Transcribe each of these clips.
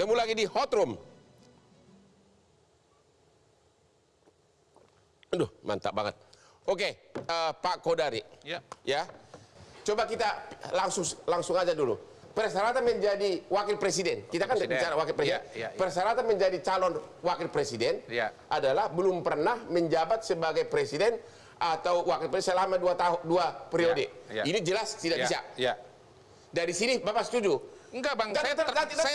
Ketemu lagi di Hot Room. Aduh, mantap banget. Oke, Pak Kodari. Ya. Coba kita langsung aja dulu. Persyaratan menjadi wakil presiden. Kita kan bicara wakil presiden. Persyaratan menjadi calon wakil presiden adalah belum pernah menjabat sebagai presiden atau wakil presiden selama 2 periode. Ini jelas tidak bisa. Dari sini Bapak setuju? Enggak Bang, saya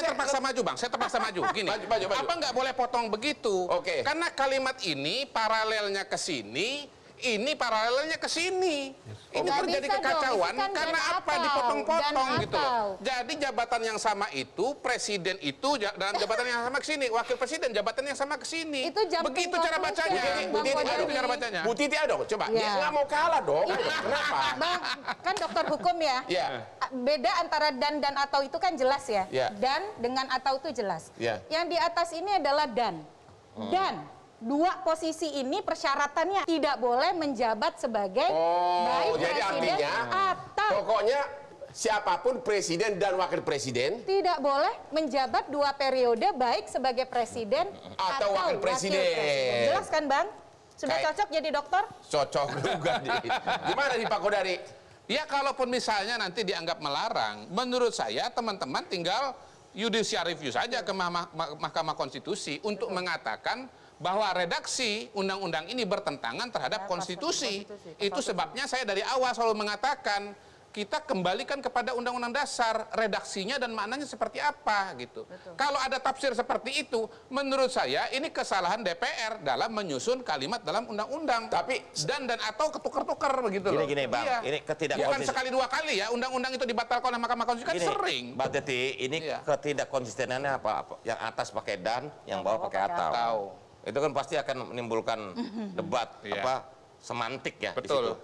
terpaksa maju Bang, saya terpaksa maju. Gini, maju. apa nggak boleh potong begitu? Oke. Karena kalimat ini paralelnya ke sini, ini paralelnya ke sini. Ini terjadi kekacauan karena apa dipotong-potong gitu loh. Jadi jabatan yang sama itu, presiden itu dalam jabatan yang sama ke sini, wakil presiden jabatan yang sama ke sini. Begitu cara bacanya. Begitu cara bacanya. Bu Titi dong, coba. Dia nggak mau kalah dong. Kenapa? Bang, kan dokter hukum ya. Beda antara dan atau itu kan jelas ya. Dan dengan atau itu jelas. Yang di atas ini adalah dan. Dan dua posisi ini persyaratannya tidak boleh menjabat sebagai baik jadi presiden artinya, atau pokoknya siapapun presiden dan wakil presiden tidak boleh menjabat 2 periode baik sebagai presiden atau wakil presiden. Jelas kan Bang? Sudah cocok jadi dokter? Cocok juga. Gimana nih Pak Kodari? Ya kalaupun misalnya nanti dianggap melarang, menurut saya teman-teman tinggal judicial review saja ke Mahkamah Konstitusi untuk mengatakan bahwa redaksi undang-undang ini bertentangan terhadap konstitusi. Itu sebabnya saya dari awal selalu mengatakan kita kembalikan kepada undang-undang dasar, redaksinya dan maknanya seperti apa gitu. Kalau ada tafsir seperti itu, menurut saya ini kesalahan DPR dalam menyusun kalimat dalam undang-undang. Tapi dan atau ketukar-tukar begitu loh. Gini Bang, ini bukan sekali 2 kali ya undang-undang itu dibatalkan oleh Mahkamah Konstitusi kan sering. Mbak Titi, ini ketidakkonsistenannya apa? Yang atas pakai dan, yang bawah pakai atau. Itu kan pasti akan menimbulkan debat semantik ya. Betul.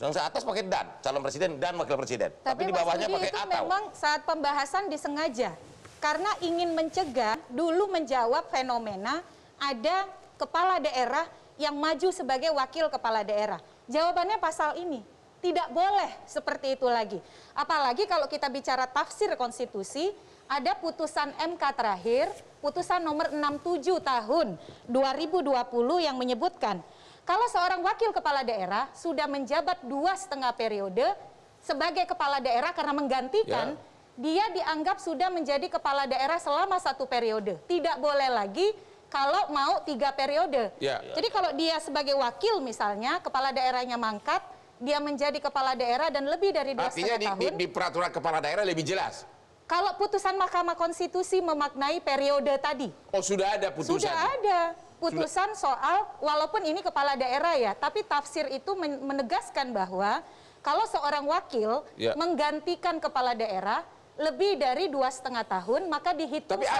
Yang atas pakai dan, calon presiden dan wakil presiden. Tapi di bawahnya pakai itu atau. memang saat pembahasan disengaja karena ingin mencegah dulu menjawab fenomena ada kepala daerah yang maju sebagai wakil kepala daerah. Jawabannya pasal ini. Tidak boleh seperti itu lagi. Apalagi kalau kita bicara tafsir konstitusi, ada putusan MK terakhir, putusan nomor 67 tahun 2020 yang menyebutkan kalau seorang wakil kepala daerah sudah menjabat 2,5 periode sebagai kepala daerah karena menggantikan, dia dianggap sudah menjadi kepala daerah selama 1 periode. Tidak boleh lagi kalau mau 3 periode. Jadi kalau dia sebagai wakil misalnya, kepala daerahnya mangkat, dia menjadi kepala daerah dan lebih dari 2,5 tahun. Artinya di peraturan kepala daerah lebih jelas. Kalau putusan Mahkamah Konstitusi memaknai periode tadi. Oh, sudah ada putusan? Sudah ada putusan soal, walaupun ini kepala daerah ya, tapi tafsir itu menegaskan bahwa kalau seorang wakil menggantikan kepala daerah lebih dari 2,5 tahun, maka dihitung tapi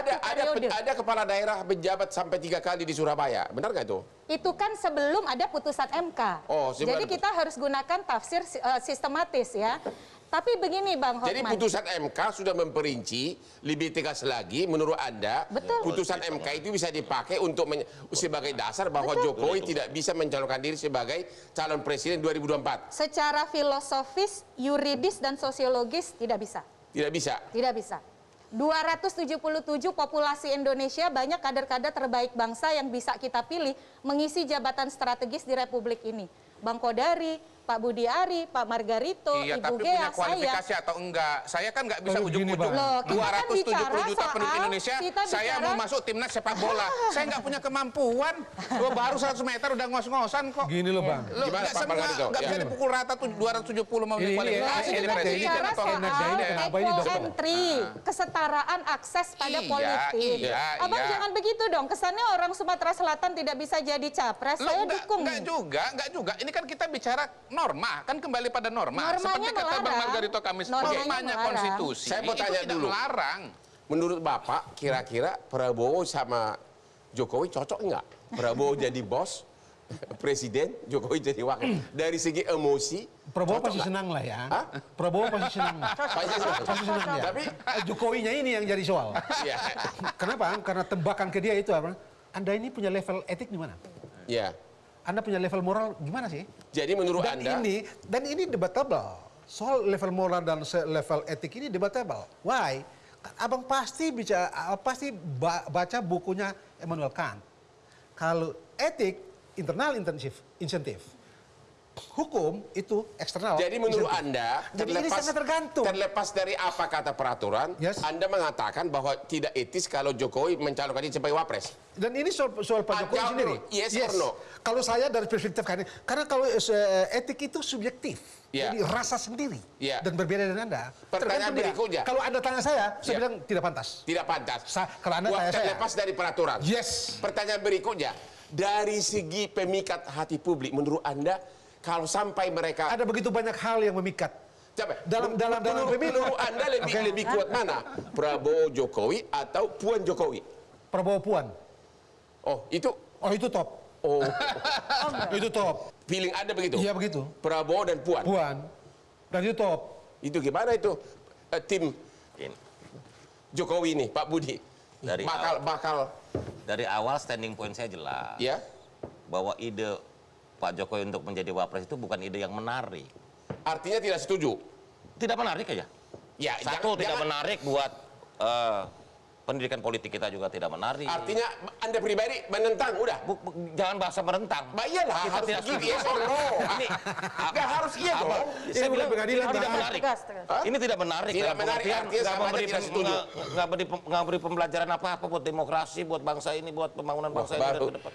ada kepala daerah menjabat sampai 3 kali di Surabaya, benar nggak itu? Itu kan sebelum ada putusan MK. Jadi kita harus gunakan tafsir sistematis ya. Tapi begini Bang Hotman. Jadi putusan MK sudah memperinci lebih tegas lagi menurut Anda. Putusan MK itu bisa dipakai untuk sebagai dasar bahwa Jokowi tidak bisa mencalonkan diri sebagai calon presiden 2024. Secara filosofis, yuridis dan sosiologis tidak bisa. Tidak bisa. Tidak bisa. 277 populasi Indonesia, banyak kader-kader terbaik bangsa yang bisa kita pilih mengisi jabatan strategis di Republik ini. Bang Kodari, Pak Budi Ari, Pak Margarito, Ibu tapi Gea, punya kualifikasi atau enggak? Saya kan nggak bisa ujung-ujung 270 juta penduduk Indonesia, saya mau masuk timnas sepak bola. Saya nggak punya kemampuan. Baru 100 meter udah ngos-ngosan kok. Gini loh Bang. Gimana Pak Margarito? Nggak bisa dipukul rata tuh 270 mau dikualifikasi jadi presiden atau entry, kesetaraan akses pada politik. Abang jangan begitu dong. Kesannya orang Sumatera Selatan tidak bisa jadi capres. Saya dukung. Enggak juga. Ini kan kita bicara norma, kan kembali pada norma. Seperti kata Bang Margarito Kamis, normanya konstitusi. Saya mau tanya dulu. Melarang. Menurut Bapak, kira-kira Prabowo sama Jokowi cocok nggak? Prabowo jadi bos, presiden, Jokowi jadi wakil. Dari segi emosi, Prabowo pasti senang lah ya. Prabowo pasti senang. Pasti senang ya. Tapi Jokowinya ini yang jadi soal. Kenapa? Karena tembakan ke dia itu apa? Anda ini punya level etik di mana? Iya. Anda punya level moral gimana sih? Jadi menurut Anda... Dan ini debatable. Soal level moral dan level etik ini debatable. Why? Abang pasti baca bukunya Immanuel Kant. Kalau etik internal insentif, hukum itu eksternal. Jadi menurut insentif. Anda, Jadi ini sangat tergantung. terlepas dari apa kata peraturan, Yes. Anda mengatakan bahwa tidak etis kalau Jokowi mencalonkan diri sebagai wapres. Dan ini soal Pak Jokowi Jawab sendiri. dulu, yes or no? Kalau saya dari perspektif karena kalau etik itu subjektif, Ya. jadi rasa sendiri Ya. dan berbeda dengan Anda. Pertanyaan Tergantung dia. berikutnya. Kalau Anda tanya saya Ya. bilang tidak pantas. Tidak pantas. Kalau Anda tanya saya. Terlepas dari peraturan. Yes. Pertanyaan berikutnya, dari segi pemikat hati publik, menurut Anda, kalau sampai mereka Ada begitu banyak hal yang memikat. Coba, Dalam pemilu. menurut Anda lebih kuat mana? Prabowo Jokowi atau Puan Jokowi? Prabowo Puan. Oh, itu Top. oh, Itu top. feeling Anda begitu? Iya begitu. Prabowo dan Puan. Puan. Dan itu top. Itu gimana itu tim Ini. Jokowi ini, Pak Budi? Dari bakal Dari awal standing point saya jelas. ya? Bahwa ide Pak Jokowi untuk menjadi wapres itu bukan ide yang menarik. Artinya tidak setuju. Tidak menarik aja. Ya, Satu, tidak menarik buat pendidikan politik kita juga tidak menarik. Artinya Anda pribadi menentang, udah. Jangan bahasa menentang. Iyalah, Kita harus tidak begitu, setuju. yes or no. Ini Nggak harus iya dong. Saya bilang pengadilan, ini tidak Bang. menarik. Tegas. Ini tidak menarik. Tidak dalam menarik, pengertian artinya sama aja tidak setuju. nggak beri pembelajaran apa-apa buat demokrasi, buat bangsa ini, buat pembangunan bangsa ini Baru ke depan.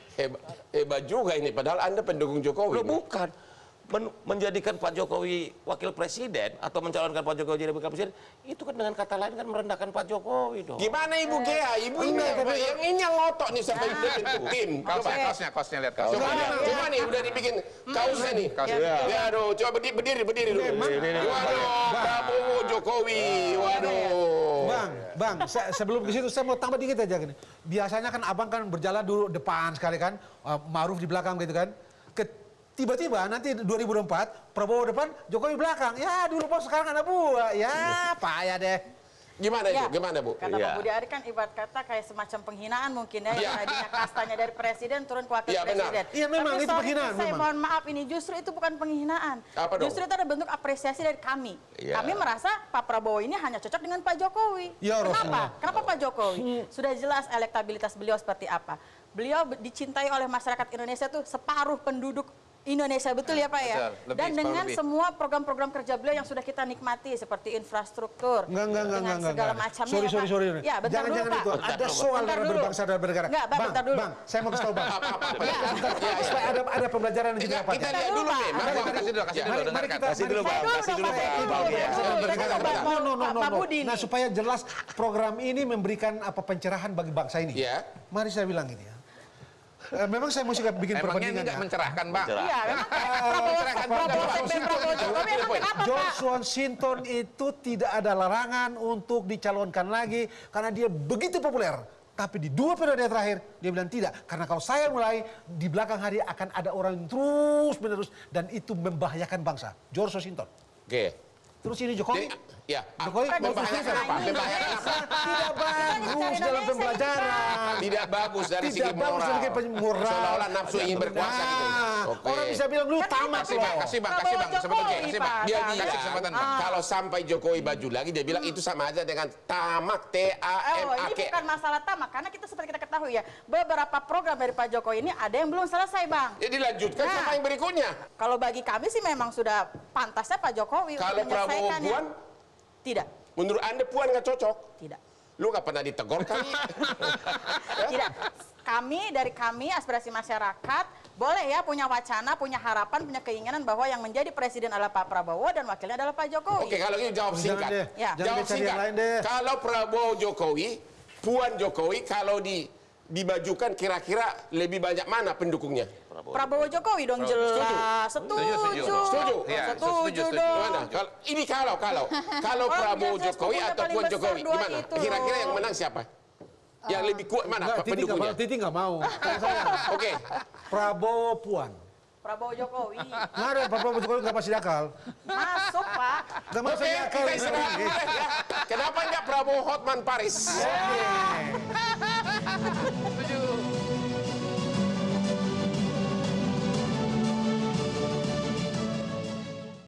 hebat juga ini, padahal Anda pendukung Jokowi. Loh, bukan. Menjadikan Pak Jokowi wakil presiden atau mencalonkan Pak Jokowi jadi wakil presiden itu kan dengan kata lain kan merendahkan Pak Jokowi dong. Gimana Ibu Gea? Ibu ini yang ngotot nih sampai bentuk tim. Kaosnya lihat kaosnya. Coba nih udah dibikin kaosnya nih. Ya aduh, coba berdiri dulu. Waduh, Prabowo Jokowi. Waduh. Bang, sebelum ke situ saya mau tambah dikit aja gini. Biasanya kan abang kan berjalan dulu depan sekali kan, Ma'ruf di belakang gitu kan. Tiba-tiba nanti 2024 Prabowo depan, Jokowi belakang. Ya dulu bos, sekarang ada buah. Ya payah deh. Gimana itu? Gimana Bu? Kata Pak Budi Ari kan ibarat kata kayak semacam penghinaan mungkin ya. Yang tadinya kastanya dari presiden turun ke wakil presiden. Iya memang Tapi itu penghinaan. saya mohon maaf ini justru itu bukan penghinaan. Apa dong? Justru itu ada bentuk apresiasi dari kami. Iya. Kami merasa Pak Prabowo ini hanya cocok dengan Pak Jokowi. Ya, Kenapa? Kenapa Pak Jokowi? Sudah jelas elektabilitas beliau seperti apa. Beliau dicintai oleh masyarakat Indonesia tuh separuh penduduk Indonesia, betul ya Pak ya? Betul, lebih, Dan dengan lebih. semua program-program kerja beliau yang sudah kita nikmati seperti infrastruktur, Enggak. segala macamnya. Sorry. Ya, bentar dulu Jangan Pak. itu. Ada soal Bentar dalam dulu. berbangsa dan bernegara. Enggak, bentar dulu. Bang, saya mau kasih tahu Bang. Supaya ada pembelajaran yang juga dapat. Kita lihat dulu nih. Kasih dulu, Mari kita Kasih dulu Bang, kasih dulu Bang. Pak Budi. Nah, supaya jelas program ini memberikan apa pencerahan bagi bangsa ini. Ya. Mari saya bilang ini ya. Memang saya mesti bikin Emangnya perbandingan. tidak mencerahkan, Bang? Iya, memang Prabowo emang kenapa George Pak? Washington itu tidak ada larangan untuk dicalonkan lagi karena dia begitu populer. Tapi di 2 periode terakhir dia bilang tidak. Karena kalau saya mulai di belakang hari akan ada orang yang terus menerus dan itu membahayakan bangsa. George Washington. Oke. Terus ini Jokowi. Ya. Jokowi Membahayakan apa? Membahayakan apa? tidak bagus dalam pembelajaran. Tidak bagus dari segi Tidak bagus moral. dari segi moral. Seolah-olah nafsu ingin berkuasa gitu. Oke. Orang bisa bilang lu tamat Kasih loh. Bang, kasih Bang, Prabowo sebetulnya. Jokowi, Kasih Bang. Pak. Dia Kasih bilang, kesempatan Bang. kalau sampai Jokowi baju lagi, dia bilang itu sama aja dengan tamak, Oh, ini T-A-M-A-K. bukan masalah tamak, karena kita seperti kita ketahui ya, beberapa program dari Pak Jokowi ini ada yang belum selesai, Bang. Ya dilanjutkan Nah. sama yang berikutnya. Kalau bagi kami sih memang sudah pantasnya Pak Jokowi untuk Kalau Prabowo menyelesaikannya. Puan, Tidak, menurut Anda Puan nggak cocok? tidak. Lu nggak pernah ditegur kali? Tidak. Dari kami aspirasi masyarakat boleh ya punya wacana, punya harapan, punya keinginan bahwa yang menjadi presiden adalah Pak Prabowo dan wakilnya adalah Pak Jokowi. Oke, kalau gitu jawab singkat. deh. Ya. Jangan Jawab bicara yang singkat. lain deh. Kalau Prabowo Jokowi, Puan Jokowi, kalau dimajukan kira-kira lebih banyak mana pendukungnya? Prabowo Jokowi dong jelas. Setuju. Setuju. Iya, Setuju setuju. dong. Gimana? Ini kalau Orang Prabowo biasa Jokowi setuju atau paling Puan besar Jokowi, dua gimana? itu Kira-kira loh. yang menang siapa? Yang lebih kuat mana pendukungnya? Titi nggak mau. Kan saya. Oke. Prabowo Puan. Prabowo Jokowi. Nggak ada Prabowo Jokowi nggak pasti akal. Masuk, Pak. Nggak masuk Oke, akal. kita istirahat dulu deh ya. Kenapa enggak Prabowo Hotman Paris? Setuju.